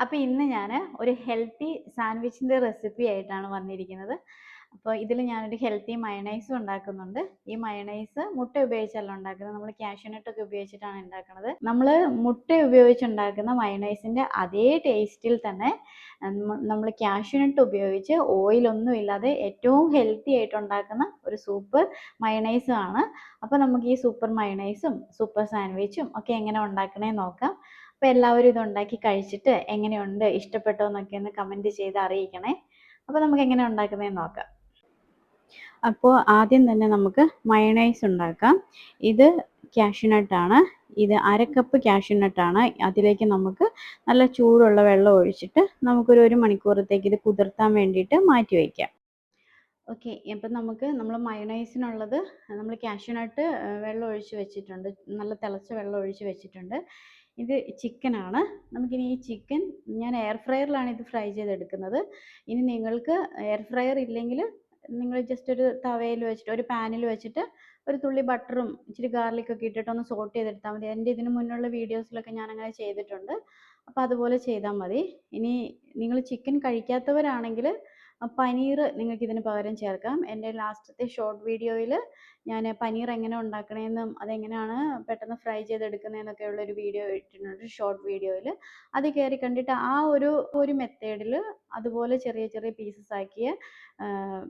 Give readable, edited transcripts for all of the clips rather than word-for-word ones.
അപ്പോൾ ഇന്ന് ഞാൻ ഒരു ഹെൽത്തി സാൻഡ്വിച്ചിൻ്റെ റെസിപ്പി ആയിട്ടാണ് വന്നിരിക്കുന്നത്. അപ്പോൾ ഇതിൽ ഞാനൊരു ഹെൽത്തി മയണൈസും ഉണ്ടാക്കുന്നുണ്ട്. ഈ മയണൈസ് മുട്ട ഉപയോഗിച്ചല്ല ഉണ്ടാക്കുന്നത്, നമ്മൾ കാഷ്യൂനട്ടൊക്കെ ഉപയോഗിച്ചിട്ടാണ് ഉണ്ടാക്കുന്നത്. നമ്മൾ മുട്ട ഉപയോഗിച്ചുണ്ടാക്കുന്ന മയണൈസിൻ്റെ അതേ ടേസ്റ്റിൽ തന്നെ നമ്മൾ കാഷ്യൂനട്ട് ഉപയോഗിച്ച് ഓയിലൊന്നും ഇല്ലാതെ ഏറ്റവും ഹെൽത്തി ആയിട്ട് ഉണ്ടാക്കുന്ന ഒരു സൂപ്പർ മയണൈസും ആണ്. അപ്പോൾ നമുക്ക് ഈ സൂപ്പർ മയണൈസും സൂപ്പർ സാൻഡ്വിച്ചും ഒക്കെ എങ്ങനെ ഉണ്ടാക്കണേ നോക്കാം. അപ്പോൾ എല്ലാവരും ഇത് ഉണ്ടാക്കി കഴിച്ചിട്ട് എങ്ങനെയുണ്ട്, ഇഷ്ടപ്പെട്ടോ എന്നൊക്കെ ഒന്ന് കമൻറ്റ് ചെയ്ത് അറിയിക്കണേ. അപ്പോൾ നമുക്ക് എങ്ങനെ ഉണ്ടാക്കുന്നതെന്ന് നോക്കാം. അപ്പോൾ ആദ്യം തന്നെ നമുക്ക് മയണൈസ് ഉണ്ടാക്കാം. ഇത് കാഷ്യൂനട്ടാണ്. ഇത് 1/2 കപ്പ് കാഷ്യൂനട്ടാണ്. അതിലേക്ക് നമുക്ക് നല്ല ചൂടുള്ള വെള്ളം ഒഴിച്ചിട്ട് നമുക്കൊരു 1 മണിക്കൂറത്തേക്ക് ഇത് കുതിർത്താൻ വേണ്ടിയിട്ട് മാറ്റി വയ്ക്കാം. ഓക്കെ, അപ്പം നമ്മൾ മയണൈസിനുള്ളത് നമ്മൾ കാഷ്യൂനട്ട് വെള്ളം ഒഴിച്ച് വെച്ചിട്ടുണ്ട്, നല്ല തിളച്ച വെള്ളം ഒഴിച്ച് വെച്ചിട്ടുണ്ട്. ഇത് ചിക്കനാണ്. നമുക്കിനി ഈ ചിക്കൻ ഞാൻ എയർ ഫ്രയറിലാണ് ഇത് ഫ്രൈ ചെയ്തെടുക്കുന്നത്. ഇനി നിങ്ങൾക്ക് എയർ ഫ്രയർ ഇല്ലെങ്കിൽ നിങ്ങൾ ജസ്റ്റ് ഒരു തവയിൽ വെച്ചിട്ട് ഒരു പാനിൽ വെച്ചിട്ട് ഒരു തുള്ളി ബട്ടറും ഇച്ചിരി ഗാർലിക്കൊക്കെ ഇട്ടിട്ട് ഒന്ന് സോട്ട് ചെയ്തെടുത്താൽ മതി. എൻ്റെ ഇതിന് മുന്നുള്ള വീഡിയോസിലൊക്കെ ഞാൻ അങ്ങനെ ചെയ്തിട്ടുണ്ട്. അപ്പോൾ അതുപോലെ ചെയ്താൽ മതി. ഇനി നിങ്ങൾ ചിക്കൻ കഴിക്കാത്തവരാണെങ്കിൽ പനീർ നിങ്ങൾക്ക് ഇതിന് പകരം ചേർക്കാം. എൻ്റെ ലാസ്റ്റത്തെ ഷോർട്ട് വീഡിയോയിൽ ഞാൻ പനീർ എങ്ങനെ ഉണ്ടാക്കണമെന്നും അതെങ്ങനെയാണ് പെട്ടെന്ന് ഫ്രൈ ചെയ്തെടുക്കുന്നതെന്നൊക്കെ ഉള്ളൊരു വീഡിയോ ഇട്ടിട്ടുണ്ട് ഷോർട്ട് വീഡിയോയിൽ. അത് കയറി കണ്ടിട്ട് ആ ഒരു മെത്തേഡിൽ അതുപോലെ ചെറിയ ചെറിയ പീസസ് ആക്കിയ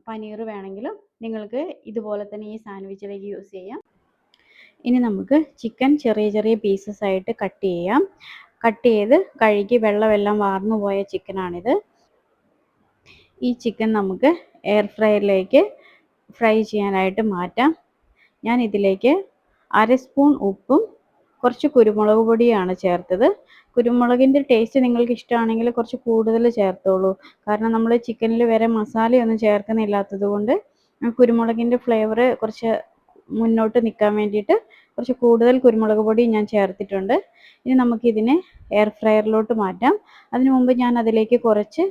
പനീർ വേണമെങ്കിലും നിങ്ങൾക്ക് ഇതുപോലെ തന്നെ ഈ സാൻഡ്വിച്ചിലേക്ക് യൂസ് ചെയ്യാം. ഇനി നമുക്ക് ചിക്കൻ ചെറിയ ചെറിയ പീസസ് ആയിട്ട് കട്ട് ചെയ്യാം. കട്ട് ചെയ്ത് കഴുകി വെള്ളമെല്ലാം വാർന്നു പോയ ചിക്കനാണിത്. ഈ ചിക്കൻ നമുക്ക് എയർ ഫ്രയറിലേക്ക് ഫ്രൈ ചെയ്യാനായിട്ട് മാറ്റാം. ഞാൻ ഇതിലേക്ക് 1/2 സ്പൂൺ ഉപ്പും കുറച്ച് കുരുമുളക് പൊടിയാണ് ചേർത്തത്. കുരുമുളകിൻ്റെ ടേസ്റ്റ് നിങ്ങൾക്ക് ഇഷ്ടമാണെങ്കിൽ കുറച്ച് കൂടുതൽ ചേർത്തോളൂ. കാരണം നമ്മൾ ചിക്കനിൽ വേറെ മസാലയൊന്നും ചേർക്കുന്നില്ലാത്തത് കൊണ്ട് കുരുമുളകിൻ്റെ ഫ്ലേവർ കുറച്ച് മുന്നോട്ട് നിൽക്കാൻ വേണ്ടിയിട്ട് കുറച്ച് കൂടുതൽ കുരുമുളക് പൊടി ഞാൻ ചേർത്തിട്ടുണ്ട്. ഇനി നമുക്കിതിനെ എയർ ഫ്രയറിലോട്ട് മാറ്റാം. അതിനു മുമ്പ് ഞാൻ അതിലേക്ക് കുറച്ച്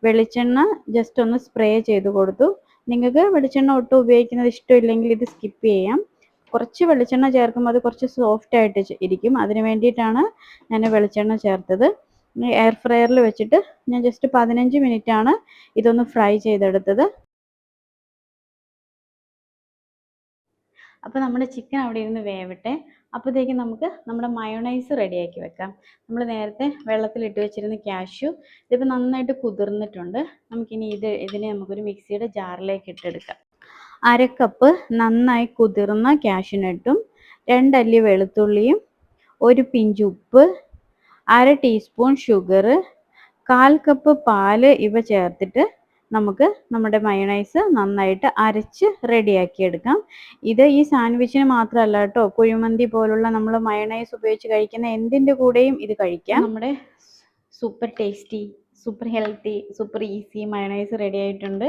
വെളിച്ചെണ്ണ ജസ്റ്റ് ഒന്ന് സ്പ്രേ ചെയ്ത് കൊടുത്തു. നിങ്ങൾക്ക് വെളിച്ചെണ്ണ ഒട്ടും ഉപയോഗിക്കുന്നത് ഇഷ്ടമില്ലെങ്കിൽ ഇത് സ്കിപ്പ് ചെയ്യാം. കുറച്ച് വെളിച്ചെണ്ണ ചേർക്കുമ്പോൾ അത് കുറച്ച് സോഫ്റ്റ് ആയിട്ട് ഇരിക്കും. അതിന് വേണ്ടിയിട്ടാണ് ഞാൻ വെളിച്ചെണ്ണ ചേർത്തത്. എയർ ഫ്രയറിൽ വെച്ചിട്ട് ഞാൻ ജസ്റ്റ് 15 മിനിറ്റാണ് ഇതൊന്ന് ഫ്രൈ ചെയ്തെടുത്തത്. അപ്പോൾ നമ്മുടെ ചിക്കൻ അവിടെ ഇരുന്ന് വേവട്ടെ. അപ്പോഴത്തേക്കും നമുക്ക് നമ്മുടെ മയോണൈസ് റെഡിയാക്കി വെക്കാം. നമ്മൾ നേരത്തെ വെള്ളത്തിലിട്ട് വെച്ചിരുന്ന കാഷ്യൂ ഇതിപ്പോൾ നന്നായിട്ട് കുതിർന്നിട്ടുണ്ട്. നമുക്കിനി ഇതിനെ നമുക്കൊരു മിക്സിയുടെ ജാറിലേക്ക് ഇട്ടെടുക്കാം. 1/2 കപ്പ് നന്നായി കുതിർന്ന കാഷ്യൂനട്ടും 2 അല്ലി വെളുത്തുള്ളിയും 1 പിഞ്ച് ഉപ്പ്, 1/2 ടീസ്പൂൺ ഷുഗർ, 1/4 കപ്പ് പാല് ഇവ ചേർത്തിട്ട് നമുക്ക് നമ്മുടെ മയോണൈസ് നന്നായിട്ട് അരച്ച് റെഡിയാക്കി എടുക്കാം. ഇത് ഈ സാൻഡ്വിച്ചിന് മാത്രമല്ല കേട്ടോ, കുഴിമന്തി പോലുള്ള നമ്മൾ മയോണൈസ് ഉപയോഗിച്ച് കഴിക്കുന്ന എന്തിൻ്റെ കൂടെയും ഇത് കഴിക്കാം. നമ്മുടെ super tasty, super healthy, super easy mayonnaise ready ആയിട്ടുണ്ട്.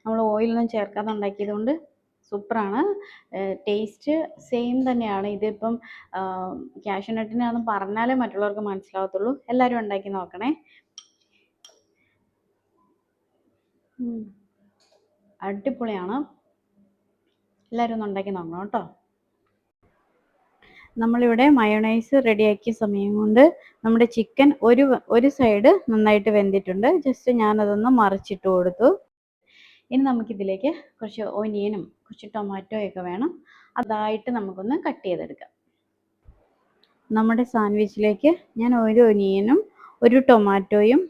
നമ്മൾ ഓയിലൊന്നും ചേർക്കാതെ ഉണ്ടാക്കിയത് കൊണ്ട് സൂപ്പറാണ്. ടേസ്റ്റ് സെയിം തന്നെയാണ്. ഇതിപ്പം കാഷ്യൂനട്ടിനാണെന്ന് പറഞ്ഞാലേ മറ്റുള്ളവർക്ക് മനസ്സിലാവത്തുള്ളൂ. എല്ലാവരും ഉണ്ടാക്കി നോക്കണേ. അടിപൊളിയാണ്. എല്ലാവരും ഒന്ന് ഉണ്ടാക്കി നോക്കണം കേട്ടോ. നമ്മളിവിടെ മയോണൈസ് റെഡിയാക്കിയ സമയം കൊണ്ട് നമ്മുടെ ചിക്കൻ ഒരു സൈഡ് നന്നായിട്ട് വെന്തിട്ടുണ്ട്. ജസ്റ്റ് ഞാനതൊന്ന് മറിച്ചിട്ട് കൊടുത്തു. ഇനി നമുക്കിതിലേക്ക് കുറച്ച് ഒനിയനും കുറച്ച് ടൊമാറ്റോയൊക്കെ വേണം. അതായിട്ട് നമുക്കൊന്ന് കട്ട് ചെയ്തെടുക്കാം. നമ്മുടെ സാൻഡ്വിച്ചിലേക്ക് ഞാൻ ഒരു ഒനിയനും 1 ടൊമാറ്റോയും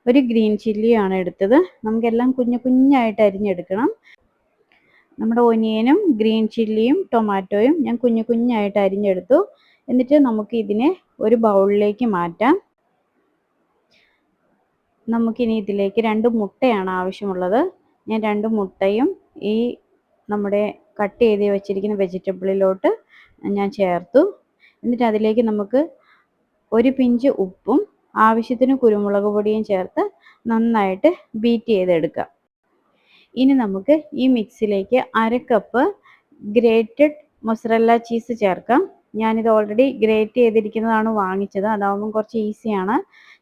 1 ഗ്രീൻ ചില്ലിയാണ് എടുത്തത്. നമുക്കെല്ലാം കുഞ്ഞായിട്ട് അരിഞ്ഞെടുക്കണം. നമ്മുടെ ഒനിയനും ഗ്രീൻ ചില്ലിയും ടൊമാറ്റോയും ഞാൻ കുഞ്ഞായിട്ട് അരിഞ്ഞെടുത്തു. എന്നിട്ട് നമുക്ക് ഇതിനെ ഒരു ബൗളിലേക്ക് മാറ്റാം. നമുക്കിനി ഇതിലേക്ക് 2 മുട്ടയാണ് ആവശ്യമുള്ളത്. ഞാൻ 2 മുട്ടയും ഈ നമ്മുടെ കട്ട് ചെയ്ത് വെച്ചിരിക്കുന്ന വെജിറ്റബിളിലോട്ട് ഞാൻ ചേർത്തു. എന്നിട്ട് അതിലേക്ക് നമുക്ക് 1 പിഞ്ച് ഉപ്പും ആവശ്യത്തിന് കുരുമുളക് പൊടിയും ചേർത്ത് നന്നായിട്ട് ബീറ്റ് ചെയ്തെടുക്കാം. ഇനി നമുക്ക് ഈ മിക്സിലേക്ക് 1/2 കപ്പ് ഗ്രേറ്റഡ് മൊസറല്ല ചീസ് ചേർക്കാം. ഞാനിത് ഓൾറെഡി ഗ്രേറ്റ് ചെയ്തിരിക്കുന്നതാണ് വാങ്ങിച്ചത്, അതാവുമ്പം കുറച്ച് ഈസിയാണ്.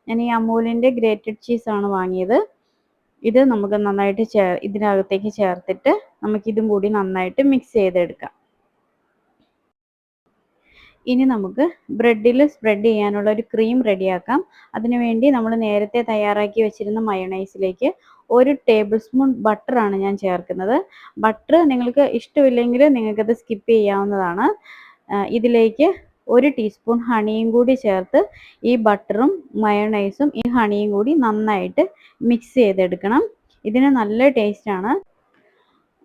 ഞാൻ ഈ അമൂലിൻ്റെ ഗ്രേറ്റഡ് ചീസാണ് വാങ്ങിയത്. ഇത് നമുക്ക് നന്നായിട്ട് ഇതിനകത്തേക്ക് ചേർത്തിട്ട് നമുക്കിതും കൂടി നന്നായിട്ട് മിക്സ് ചെയ്തെടുക്കാം. ഇനി നമുക്ക് ബ്രെഡിൽ സ്പ്രെഡ് ചെയ്യാനുള്ള ഒരു ക്രീം റെഡിയാക്കാം. അതിനുവേണ്ടി നമ്മൾ നേരത്തെ തയ്യാറാക്കി വെച്ചിരുന്ന മയോണൈസിലേക്ക് 1 ടേബിൾ സ്പൂൺ ബട്ടറാണ് ഞാൻ ചേർക്കുന്നത്. ബട്ടർ നിങ്ങൾക്ക് ഇഷ്ടമില്ലെങ്കിൽ നിങ്ങൾക്കത് സ്കിപ്പ് ചെയ്യാവുന്നതാണ്. ഇതിലേക്ക് 1 ടീസ്പൂൺ ഹണിയും കൂടി ചേർത്ത് ഈ ബട്ടറും മയോണൈസും ഈ ഹണിയും കൂടി നന്നായിട്ട് മിക്സ് ചെയ്തെടുക്കണം. ഇതിന് നല്ല ടേസ്റ്റാണ്.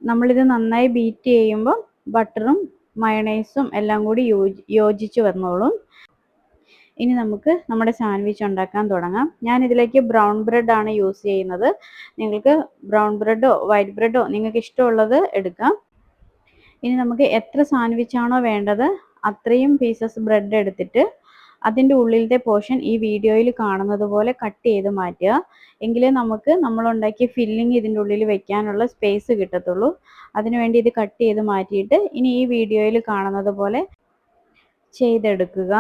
നമ്മളിത് നന്നായി ബീറ്റ് ചെയ്യുമ്പോൾ ബട്ടറും മയോണൈസും എല്ലാം കൂടി യോജിച്ച് വന്നോളും. ഇനി നമുക്ക് നമ്മുടെ സാൻഡ്വിച്ച് ഉണ്ടാക്കാൻ തുടങ്ങാം. ഞാൻ ഇതിലേക്ക് ബ്രൗൺ ബ്രെഡ് ആണ് യൂസ് ചെയ്യുന്നത്. നിങ്ങൾക്ക് ബ്രൗൺ ബ്രെഡോ വൈറ്റ് ബ്രെഡോ നിങ്ങൾക്ക് ഇഷ്ടമുള്ളത് എടുക്കാം. ഇനി നമുക്ക് എത്ര സാൻഡ്വിച്ച് ആണോ വേണ്ടത് അത്രയും പീസസ് ബ്രെഡ് എടുത്തിട്ട് അതിൻ്റെ ഉള്ളിലത്തെ പോർഷൻ ഈ വീഡിയോയിൽ കാണുന്നത് പോലെ കട്ട് ചെയ്ത് മാറ്റുക. എങ്കിലേ നമുക്ക് നമ്മളുണ്ടാക്കിയ ഫില്ലിങ് ഇതിൻ്റെ ഉള്ളിൽ വെക്കാനുള്ള സ്പേസ് കിട്ടത്തുള്ളൂ. അതിനുവേണ്ടി ഇത് കട്ട് ചെയ്ത് മാറ്റിയിട്ട് ഇനി ഈ വീഡിയോയിൽ കാണുന്നത് പോലെ ചെയ്തെടുക്കുക.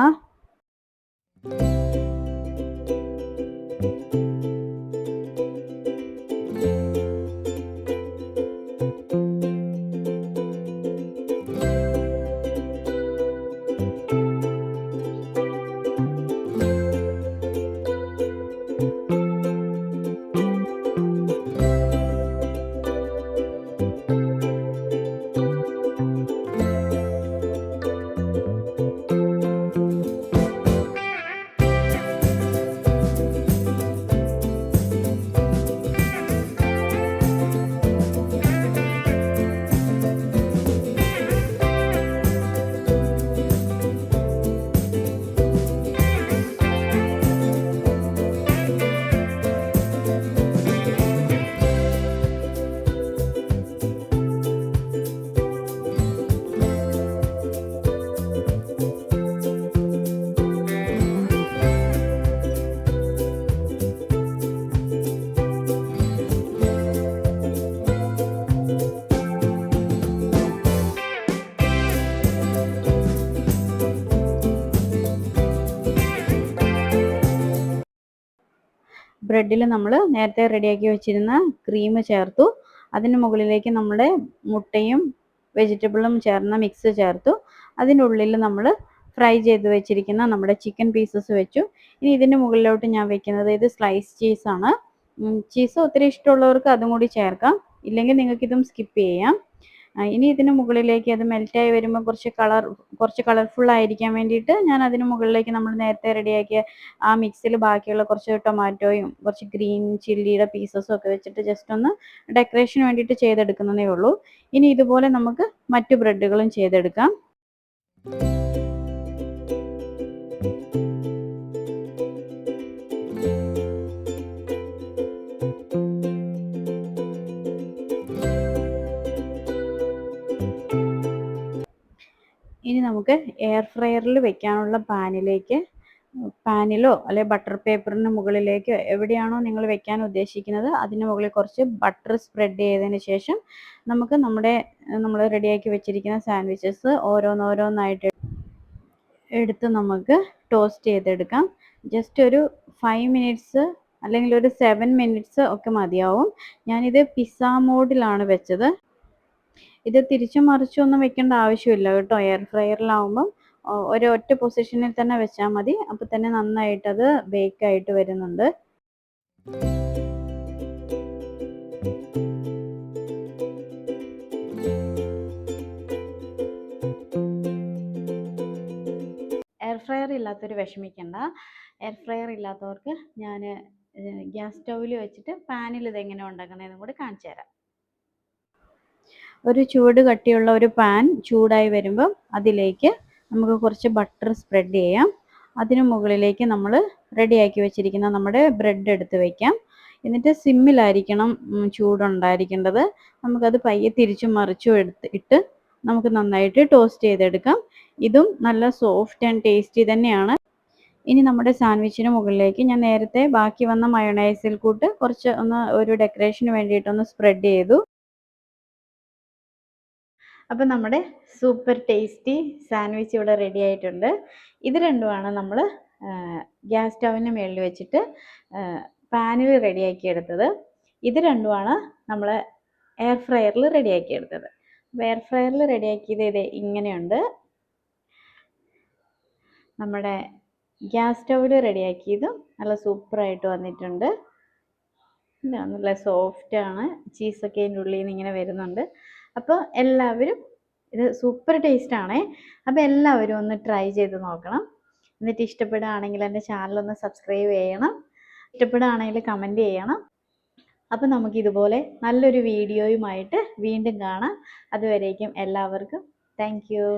ബ്രെഡിൽ നമ്മൾ നേരത്തെ റെഡിയാക്കി വെച്ചിരുന്ന ക്രീം ചേർത്തു. അതിന് മുകളിലേക്ക് നമ്മുടെ മുട്ടയും വെജിറ്റബിളും ചേർന്ന മിക്സ് ചേർത്തു. അതിൻ്റെ ഉള്ളിൽ നമ്മൾ ഫ്രൈ ചെയ്ത് വെച്ചിരിക്കുന്ന നമ്മുടെ ചിക്കൻ പീസസ് വെച്ചു. ഇനി ഇതിൻ്റെ മുകളിലോട്ട് ഞാൻ വെക്കുന്നത് ഇത് സ്ലൈസ് ചീസാണ്. ചീസ് ഒത്തിരി ഇഷ്ടമുള്ളവർക്ക് അതും കൂടി ചേർക്കാം, ഇല്ലെങ്കിൽ നിങ്ങൾക്കിതും സ്കിപ്പ് ചെയ്യാം. ഇനി ഇതിന് മുകളിലേക്ക് അത് മെൽറ്റായി വരുമ്പോൾ കുറച്ച് കളർഫുൾ ആയിരിക്കാൻ വേണ്ടിയിട്ട് ഞാൻ അതിന് മുകളിലേക്ക് നമ്മൾ നേരത്തെ റെഡിയാക്കിയ ആ മിക്സിൽ ബാക്കിയുള്ള കുറച്ച് ടൊമാറ്റോയും കുറച്ച് ഗ്രീൻ ചില്ലിയുടെ പീസസും ഒക്കെ വെച്ചിട്ട് ജസ്റ്റ് ഒന്ന് ഡെക്കറേഷന് വേണ്ടിയിട്ട് ചെയ്തെടുക്കുന്നതേ ഉള്ളൂ. ഇനി ഇതുപോലെ നമുക്ക് മറ്റു ബ്രെഡുകളും ചെയ്തെടുക്കാം. ഇനി നമുക്ക് എയർ ഫ്രയറിൽ വെക്കാനുള്ള പാനിലോ അല്ലെ ബട്ടർ പേപ്പറിന് മുകളിലേക്കോ എവിടെയാണോ നിങ്ങൾ വെക്കാൻ ഉദ്ദേശിക്കുന്നത് അതിന് മുകളിൽ കുറച്ച് ബട്ടർ സ്പ്രെഡ് ചെയ്തതിന് ശേഷം നമുക്ക് നമ്മൾ റെഡിയാക്കി വെച്ചിരിക്കുന്ന സാൻഡ്വിച്ചസ് ഓരോന്നോരോന്നായിട്ട് എടുത്ത് നമുക്ക് ടോസ്റ്റ് ചെയ്തെടുക്കാം. ജസ്റ്റ് ഒരു 5 മിനിറ്റ്സ് അല്ലെങ്കിൽ ഒരു 7 മിനിറ്റ്സ് ഒക്കെ മതിയാവും. ഞാനിത് പിസ്സ മോഡിലാണ് വെച്ചത്. ഇത് തിരിച്ചും മറിച്ചും ഒന്നും വെക്കേണ്ട ആവശ്യമില്ല കേട്ടോ. എയർ ഫ്രയറിലാവുമ്പം ഒരൊറ്റ പൊസിഷനിൽ തന്നെ വെച്ചാൽ മതി. അപ്പോൾ തന്നെ നന്നായിട്ടത് ബേക്കായിട്ട് വരുന്നുണ്ട്. എയർ ഫ്രയർ ഇല്ലാത്തവർ വിഷമിക്കണ്ട. എയർ ഫ്രയർ ഇല്ലാത്തവർക്ക് ഞാൻ ഗ്യാസ് സ്റ്റൗവിൽ വെച്ചിട്ട് പാനിൽ ഇതെങ്ങനെ ഉണ്ടാക്കുന്നതെന്നും കൂടി കാണിച്ചു തരാം. ഒരു ചൂട് കട്ടിയുള്ള ഒരു പാൻ ചൂടായി വരുമ്പം അതിലേക്ക് നമുക്ക് കുറച്ച് ബട്ടർ സ്പ്രെഡ് ചെയ്യാം. അതിന് മുകളിലേക്ക് നമ്മൾ റെഡിയാക്കി വെച്ചിരിക്കുന്ന നമ്മുടെ ബ്രെഡ് എടുത്ത് വയ്ക്കാം. എന്നിട്ട് സിമ്മിലായിരിക്കണം ചൂടുണ്ടായിരിക്കേണ്ടത്. നമുക്കത് പയ്യെ തിരിച്ചും മറിച്ചും ഇട്ട് നമുക്ക് നന്നായിട്ട് ടോസ്റ്റ് ചെയ്തെടുക്കാം. ഇതും നല്ല സോഫ്റ്റ് ആൻഡ് ടേസ്റ്റി തന്നെയാണ്. ഇനി നമ്മുടെ സാൻഡ്വിച്ചിന് മുകളിലേക്ക് ഞാൻ നേരത്തെ ബാക്കി വന്ന മയോണൈസിൽ കൂട്ട് കുറച്ച് ഒരു ഡെക്കറേഷന് വേണ്ടിയിട്ടൊന്ന് സ്പ്രെഡ് ചെയ്തു. അപ്പം നമ്മുടെ സൂപ്പർ ടേസ്റ്റി സാൻഡ്വിച്ച് ഇവിടെ റെഡി ആയിട്ടുണ്ട്. ഇത് രണ്ടുമാണ് നമ്മൾ ഗ്യാസ് സ്റ്റൗവിന് മുകളിൽ വെച്ചിട്ട് പാനിൽ റെഡിയാക്കി എടുത്തത്. ഇത് രണ്ടുമാണ് നമ്മൾ എയർ ഫ്രയറിൽ റെഡിയാക്കി എടുത്തത്. അപ്പോൾ എയർ ഫ്രയറിൽ റെഡിയാക്കിയത് ഇങ്ങനെയുണ്ട്. നമ്മുടെ ഗ്യാസ് സ്റ്റൗവിൽ റെഡിയാക്കിയതും നല്ല സൂപ്പറായിട്ട് വന്നിട്ടുണ്ട്. നല്ല സോഫ്റ്റാണ്, ചീസൊക്കെ അതിൻ്റെ ഉള്ളിൽ നിന്ന് ഇങ്ങനെ വരുന്നുണ്ട്. അപ്പോൾ എല്ലാവരും ഇത് സൂപ്പർ ടേസ്റ്റാണേ. അപ്പോൾ എല്ലാവരും ഒന്ന് ട്രൈ ചെയ്ത് നോക്കണം. എന്നിട്ട് ഇഷ്ടപ്പെടുകയാണെങ്കിൽ എൻ്റെ ചാനലൊന്ന് സബ്സ്ക്രൈബ് ചെയ്യണം. ഇഷ്ടപ്പെടുകയാണെങ്കിൽ കമൻറ്റ് ചെയ്യണം. അപ്പോൾ നമുക്കിതുപോലെ നല്ലൊരു വീഡിയോയുമായിട്ട് വീണ്ടും കാണാം. അതുവരേക്കും എല്ലാവർക്കും താങ്ക് യു.